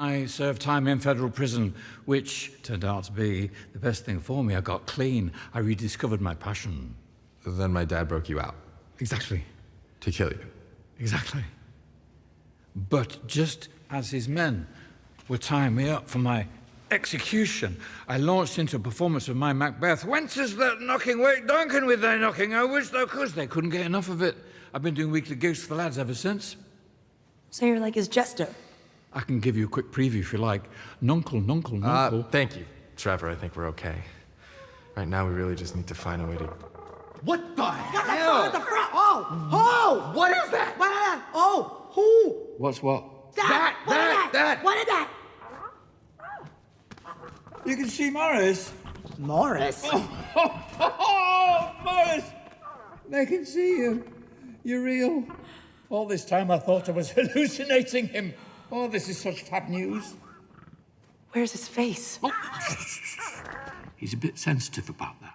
I served time in federal prison, which turned out to be the best thing for me. I got clean. I rediscovered my passion. Then my dad broke you out. Exactly. To kill you. Exactly. But just as his men were tying me up for my execution, I launched into a performance of my Macbeth. Whence is that knocking? Wake Duncan with thy knocking. I wish thou couldst. They couldn't get enough of it. I've been doing weekly gigs for the lads ever since. So you're like his jester? I can give you a quick preview if you like. Nuncle, nuncle, nuncle. Thank you, Trevor. I think we're okay. Right now, we really just need to find a way to... What the hell? What the front? Oh! What is that? What is that? Oh! Who? What's what? That! What is that? You can see Morris. Morris? Oh, Morris! They can see you. You're real. All this time I thought I was hallucinating him. Oh, this is such fab news. Where's his face? He's a bit sensitive about that.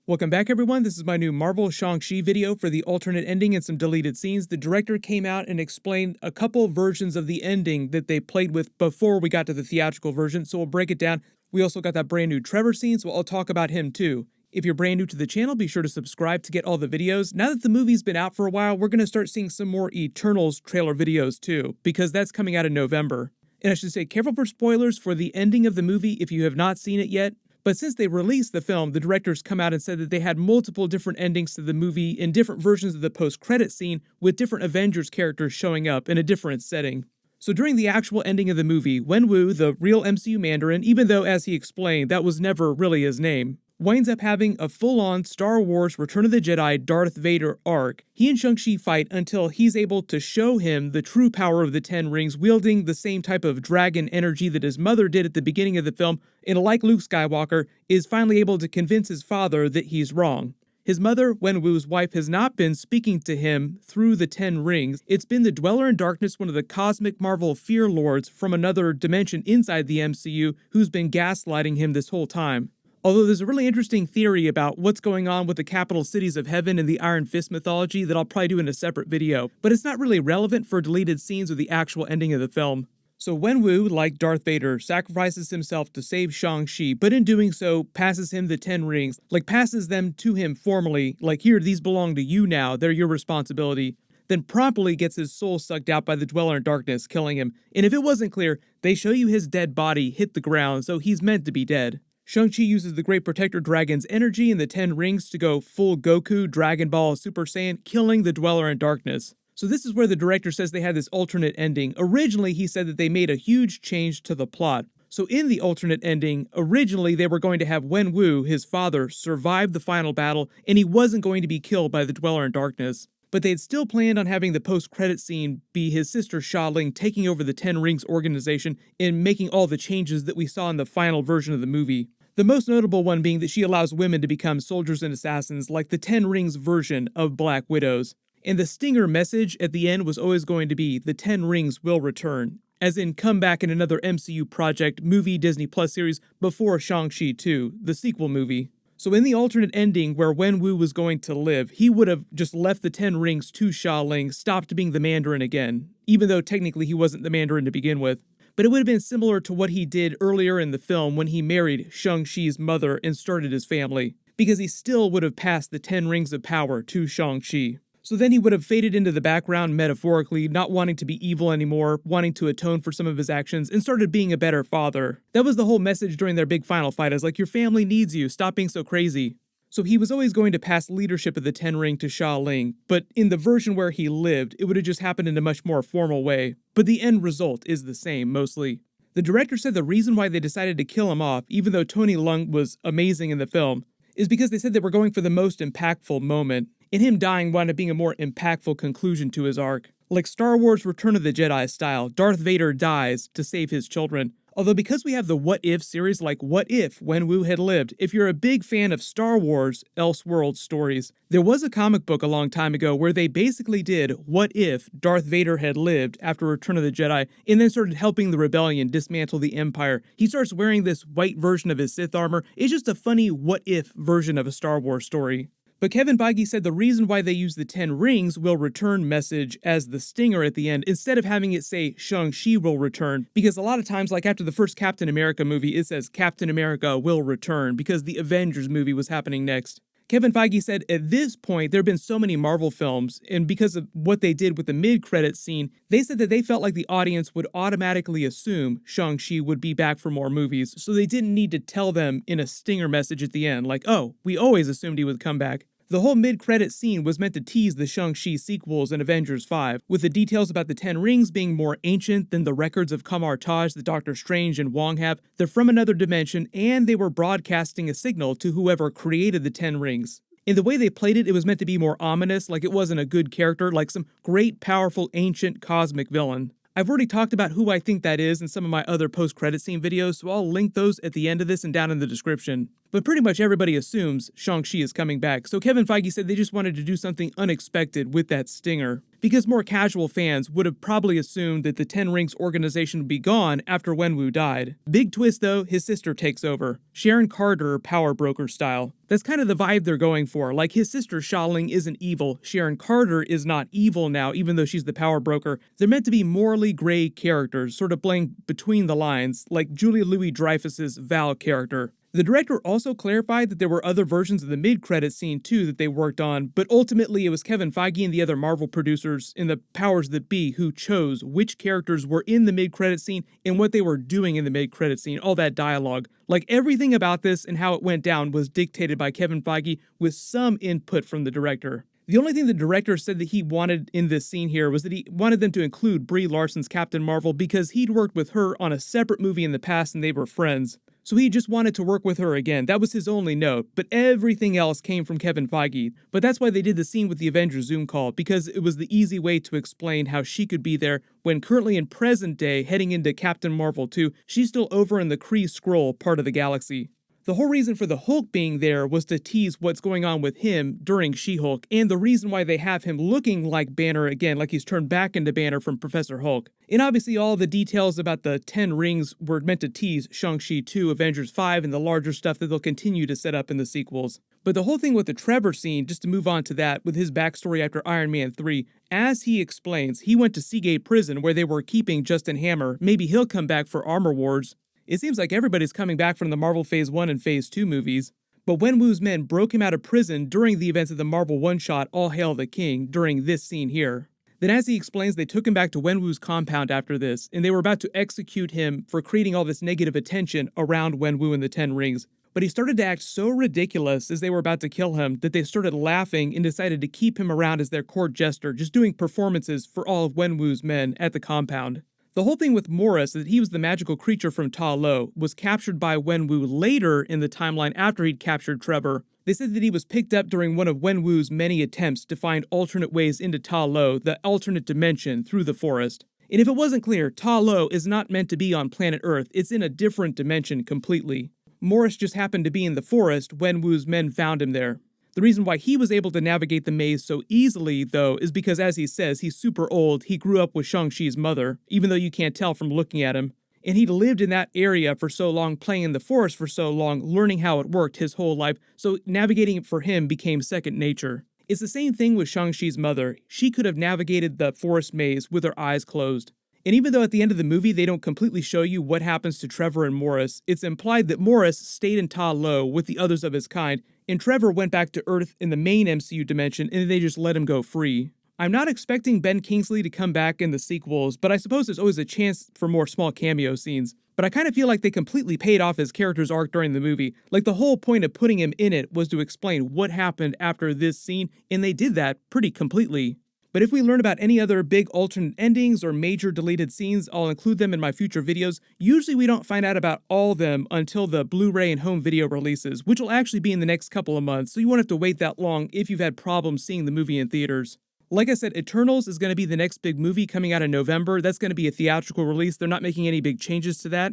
Welcome back, everyone. This is my new Marvel Shang-Chi video for the alternate ending and some deleted scenes. The director came out and explained a couple versions of the ending that they played with before we got to the theatrical version, so we'll break it down. We also got that brand new Trevor scene, so I'll talk about him too. If you're brand new to the channel, be sure to subscribe to get all the videos. Now that the movie's been out for a while, we're going to start seeing some more Eternals trailer videos too, because that's coming out in November. And I should say, careful for spoilers for the ending of the movie if you have not seen it yet. But since they released the film, the directors come out and said that they had multiple different endings to the movie in different versions of the post-credit scene with different Avengers characters showing up in a different setting. So during the actual ending of the movie, Wenwu, the real MCU Mandarin, even though as he explained, that was never really his name, winds up having a full-on Star Wars Return of the Jedi Darth Vader arc. He and Shang-Chi fight until he's able to show him the true power of the Ten Rings, wielding the same type of dragon energy that his mother did at the beginning of the film, and like Luke Skywalker, is finally able to convince his father that he's wrong. His mother, Wenwu's wife, has not been speaking to him through the Ten Rings. It's been the Dweller in Darkness, one of the cosmic Marvel fear lords from another dimension inside the MCU, who's been gaslighting him this whole time. Although there's a really interesting theory about what's going on with the capital cities of heaven and the Iron Fist mythology that I'll probably do in a separate video, but it's not really relevant for deleted scenes or the actual ending of the film. So Wenwu, like Darth Vader, sacrifices himself to save Shang-Chi, but in doing so, passes him the Ten Rings, like passes them to him formally, like here, these belong to you now, they're your responsibility, then promptly gets his soul sucked out by the Dweller in Darkness, killing him. And if it wasn't clear, they show you his dead body hit the ground, so he's meant to be dead. Shang-Chi uses the Great Protector Dragon's energy and the Ten Rings to go full Goku, Dragon Ball, Super Saiyan, killing the Dweller in Darkness. So this is where the director says they had this alternate ending. Originally, he said that they made a huge change to the plot. So in the alternate ending, originally they were going to have Wenwu, his father, survive the final battle, and he wasn't going to be killed by the Dweller in Darkness. But they had still planned on having the post-credit scene be his sister Ling taking over the Ten Rings organization and making all the changes that we saw in the final version of the movie. The most notable one being that she allows women to become soldiers and assassins like the Ten Rings version of Black Widows. And the stinger message at the end was always going to be, the Ten Rings will return. As in, come back in another MCU project, movie, Disney Plus series before Shang-Chi 2, the sequel movie. So in the alternate ending where Wenwu was going to live, he would have just left the Ten Rings to Ling, stopped being the Mandarin again, even though technically he wasn't the Mandarin to begin with. But it would have been similar to what he did earlier in the film when he married Shang-Chi's mother and started his family, because he still would have passed the Ten Rings of Power to Shang-Chi. So then he would have faded into the background metaphorically, not wanting to be evil anymore, wanting to atone for some of his actions, and started being a better father. That was the whole message during their big final fight, is like, your family needs you, stop being so crazy. So he was always going to pass leadership of the Ten Ring to Ling, but in the version where he lived, it would have just happened in a much more formal way. But the end result is the same, mostly. The director said the reason why they decided to kill him off, even though Tony Leung was amazing in the film, is because they said they were going for the most impactful moment, and him dying wound up being a more impactful conclusion to his arc. Like Star Wars Return of the Jedi style, Darth Vader dies to save his children. Although because we have the What If series, like What If Wenwu had lived, if you're a big fan of Star Wars Elseworld stories, there was a comic book a long time ago where they basically did What If Darth Vader had lived after Return of the Jedi, and then started helping the rebellion dismantle the Empire. He starts wearing this white version of his Sith armor. It's just a funny What If version of a Star Wars story. But Kevin Feige said the reason why they use the 10 rings will return message as the stinger at the end instead of having it say Shang-Chi will return, because a lot of times, like after the first Captain America movie, it says Captain America will return because the Avengers movie was happening next. Kevin Feige said at this point, there have been so many Marvel films, and because of what they did with the mid-credits scene, they said that they felt like the audience would automatically assume Shang-Chi would be back for more movies, so they didn't need to tell them in a stinger message at the end, like, oh, we always assumed he would come back. The whole mid-credit scene was meant to tease the Shang-Chi sequels in Avengers 5, with the details about the 10 rings being more ancient than the records of Kamar-Taj that Doctor Strange and Wong have. They're from another dimension, and they were broadcasting a signal to whoever created the 10 rings. In the way they played it, it was meant to be more ominous, like it wasn't a good character, like some great, powerful, ancient, cosmic villain. I've already talked about who I think that is in some of my other post-credit scene videos, so I'll link those at the end of this and down in the description. But pretty much everybody assumes Shang-Chi is coming back, so Kevin Feige said they just wanted to do something unexpected with that stinger. Because more casual fans would have probably assumed that the 10 Rings organization would be gone after Wenwu died. Big twist though, his sister takes over. Sharon Carter, power broker style. That's kind of the vibe they're going for. Like his sister Xialing isn't evil, Sharon Carter is not evil now, even though she's the power broker. They're meant to be morally gray characters, sort of playing between the lines, like Julia Louis-Dreyfus's Val character. The director also clarified that there were other versions of the mid-credit scene too that they worked on, but ultimately it was Kevin Feige and the other Marvel producers in the powers that be who chose which characters were in the mid-credit scene and what they were doing in the mid-credit scene, all that dialogue. Like everything about this and how it went down was dictated by Kevin Feige with some input from the director. The only thing the director said that he wanted in this scene here was that he wanted them to include Brie Larson's Captain Marvel because he'd worked with her on a separate movie in the past and they were friends. So he just wanted to work with her again. That was his only note, but everything else came from Kevin Feige. But that's why they did the scene with the Avengers Zoom call, because it was the easy way to explain how she could be there when currently in present day, heading into Captain Marvel 2, she's still over in the Kree Skrull part of the galaxy. The whole reason for the Hulk being there was to tease what's going on with him during She-Hulk, and the reason why they have him looking like Banner again, like he's turned back into Banner from Professor Hulk. And obviously all the details about the 10 rings were meant to tease Shang-Chi 2, Avengers 5, and the larger stuff that they'll continue to set up in the sequels. But the whole thing with the Trevor scene, just to move on to that, with his backstory after Iron Man 3, as he explains, he went to Seagate Prison where they were keeping Justin Hammer. Maybe he'll come back for Armor Wars. It seems like everybody's coming back from the Marvel Phase 1 and Phase 2 movies. But Wenwu's men broke him out of prison during the events of the Marvel one-shot All Hail the King during this scene here. Then as he explains, they took him back to Wenwu's compound after this, and they were about to execute him for creating all this negative attention around Wenwu and the 10 Rings. But he started to act so ridiculous as they were about to kill him that they started laughing and decided to keep him around as their court jester, just doing performances for all of Wenwu's men at the compound. The whole thing with Morris, that he was the magical creature from Ta Lo, was captured by Wenwu later in the timeline after he'd captured Trevor. They said that he was picked up during one of Wenwu's many attempts to find alternate ways into Ta Lo, the alternate dimension, through the forest. And if it wasn't clear, Ta Lo is not meant to be on planet Earth, it's in a different dimension completely. Morris just happened to be in the forest, Wenwu's men found him there. The reason why he was able to navigate the maze so easily, though, is because, as he says, he's super old. He grew up with Shang-Chi's mother, even though you can't tell from looking at him. And he'd lived in that area for so long, playing in the forest for so long, learning how it worked his whole life, so navigating it for him became second nature. It's the same thing with Shang-Chi's mother. She could have navigated the forest maze with her eyes closed. And even though at the end of the movie they don't completely show you what happens to Trevor and Morris, it's implied that Morris stayed in Ta Lo with the others of his kind, and Trevor went back to Earth in the main MCU dimension and they just let him go free. I'm not expecting Ben Kingsley to come back in the sequels, but I suppose there's always a chance for more small cameo scenes. But I kind of feel like they completely paid off his character's arc during the movie. Like the whole point of putting him in it was to explain what happened after this scene, and they did that pretty completely. But if we learn about any other big alternate endings or major deleted scenes, I'll include them in my future videos. Usually we don't find out about all of them until the Blu-ray and home video releases, which will actually be in the next couple of months, so you won't have to wait that long if you've had problems seeing the movie in theaters. Like I said, Eternals is going to be the next big movie coming out in November. That's going to be a theatrical release. They're not making any big changes to that.